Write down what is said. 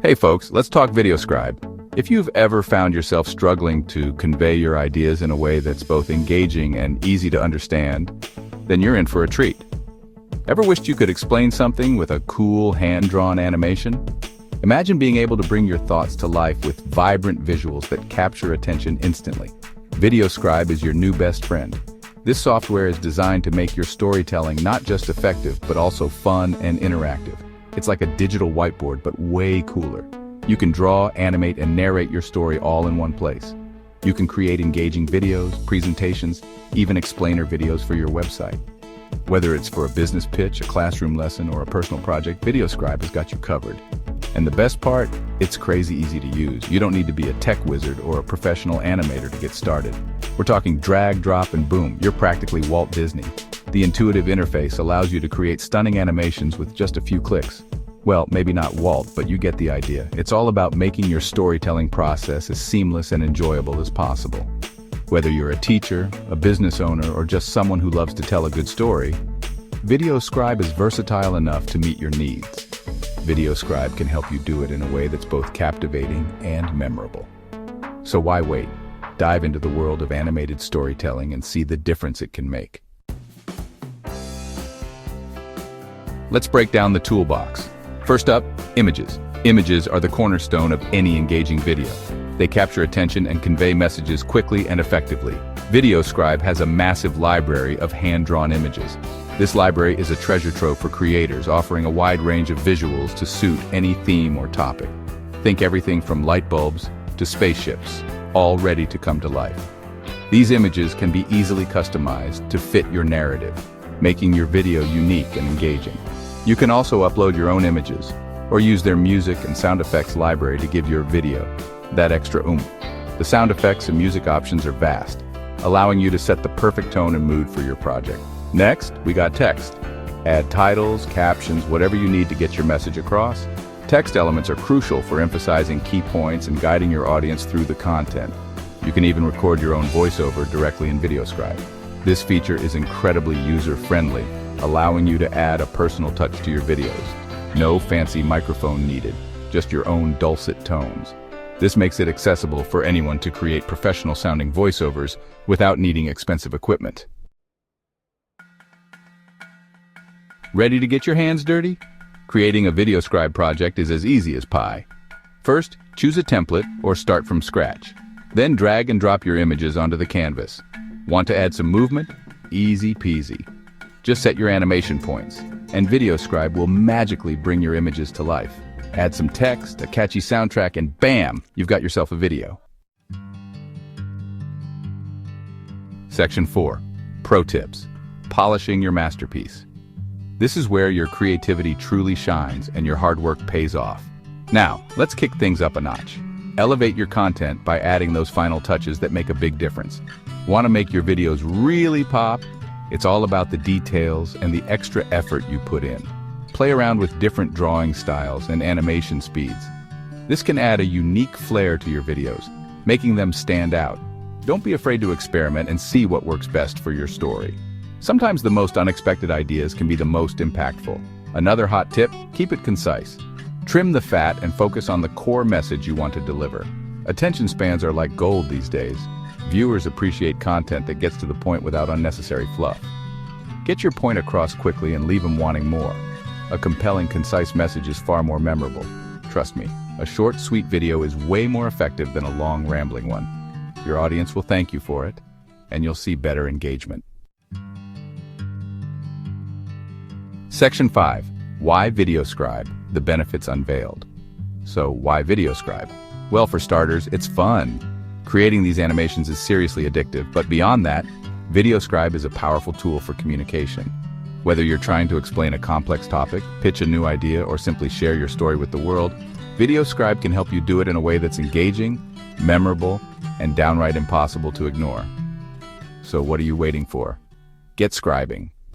Hey folks, let's talk VideoScribe. If you've ever found yourself struggling to convey your ideas in a way that's both engaging and easy to understand, then you're in for a treat. Ever wished you could explain something with a cool hand-drawn animation? Imagine being able to bring your thoughts to life with vibrant visuals that capture attention instantly. VideoScribe is your new best friend. This software is designed to make your storytelling not just effective, but also fun and interactive. It's like a digital whiteboard, but way cooler. You can draw, animate, and narrate your story all in one place. You can create engaging videos, presentations, even explainer videos for your website. Whether it's for a business pitch, a classroom lesson, or a personal project, VideoScribe has got you covered. And the best part, it's crazy easy to use. You don't need to be a tech wizard or a professional animator to get started. We're talking drag, drop, and boom. You're practically Walt Disney. The intuitive interface allows you to create stunning animations with just a few clicks. Well, maybe not Walt, but you get the idea. It's all about making your storytelling process as seamless and enjoyable as possible. Whether you're a teacher, a business owner, or just someone who loves to tell a good story, VideoScribe is versatile enough to meet your needs. VideoScribe can help you do it in a way that's both captivating and memorable. So why wait? Dive into the world of animated storytelling and see the difference it can make. Let's break down the toolbox. First up, images. Images are the cornerstone of any engaging video. They capture attention and convey messages quickly and effectively. VideoScribe has a massive library of hand-drawn images. This library is a treasure trove for creators, offering a wide range of visuals to suit any theme or topic. Think everything from light bulbs to spaceships, all ready to come to life. These images can be easily customized to fit your narrative, making your video unique and engaging. You can also upload your own images, or use their music and sound effects library to give your video that extra oomph. The sound effects and music options are vast, allowing you to set the perfect tone and mood for your project. Next, we got text. Add titles, captions, whatever you need to get your message across. Text elements are crucial for emphasizing key points and guiding your audience through the content. You can even record your own voiceover directly in VideoScribe. This feature is incredibly user-friendly, allowing you to add a personal touch to your videos. No fancy microphone needed, just your own dulcet tones. This makes it accessible for anyone to create professional-sounding voiceovers without needing expensive equipment. Ready to get your hands dirty? Creating a VideoScribe project is as easy as pie. First, choose a template or start from scratch. Then drag and drop your images onto the canvas. Want to add some movement? Easy peasy. Just set your animation points, and VideoScribe will magically bring your images to life. Add some text, a catchy soundtrack, and bam, you've got yourself a video. Section 4. Pro Tips. Polishing your masterpiece. This is where your creativity truly shines and your hard work pays off. Now, let's kick things up a notch. Elevate your content by adding those final touches that make a big difference. Want to make your videos really pop? It's all about the details and the extra effort you put in. Play around with different drawing styles and animation speeds. This can add a unique flair to your videos, making them stand out. Don't be afraid to experiment and see what works best for your story. Sometimes the most unexpected ideas can be the most impactful. Another hot tip, keep it concise. Trim the fat and focus on the core message you want to deliver. Attention spans are like gold these days. Viewers appreciate content that gets to the point without unnecessary fluff. Get your point across quickly and leave them wanting more. A compelling, concise message is far more memorable. Trust me, a short, sweet video is way more effective than a long, rambling one. Your audience will thank you for it, and you'll see better engagement. Section 5. Why VideoScribe? The benefits unveiled. So why VideoScribe? Well, for starters, it's fun. Creating these animations is seriously addictive, but beyond that, VideoScribe is a powerful tool for communication. Whether you're trying to explain a complex topic, pitch a new idea, or simply share your story with the world, VideoScribe can help you do it in a way that's engaging, memorable, and downright impossible to ignore. So what are you waiting for? Get scribing.